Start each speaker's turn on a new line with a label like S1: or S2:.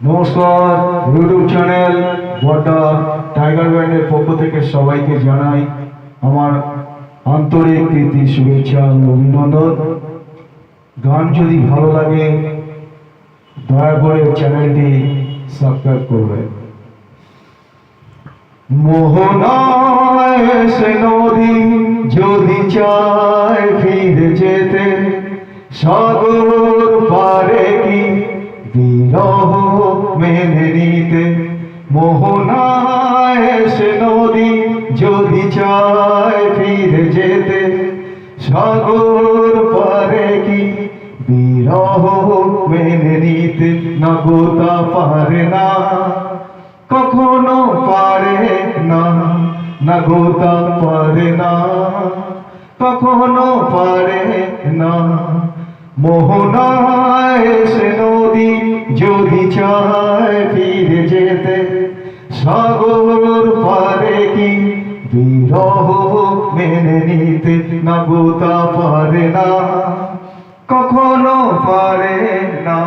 S1: নমস্কার, YouTube channel বড্ডা tiger ব্যান্ডের পক্ষ থেকে সবাইকে জানাই আমার আন্তরিক প্রীতি, শুভেচ্ছা ও অভিনন্দন। গান যদি ভালো লাগে দয়া করে চ্যানেলটি সাবস্ক্রাইব করবেন। মোহনায় সে নদী যদি চায় ফিরে যেতে, সাগর পারে কি বিরহ মেনে নিতে। মোহনায় সে নদী যদি চায় ফিরে যেতে, সাগর পারে কি বিরহ মেনে নিতে। না গোতা পারে না, কখনো পারে না, না গোতা পারে না, কখনো পারে না। মোহনায় সে নদী যদি চায় ফিরে যেতে, সাগর পারে কি বিরহ মেনে নিতে। না গোতা পারে না, কখনো পারে না।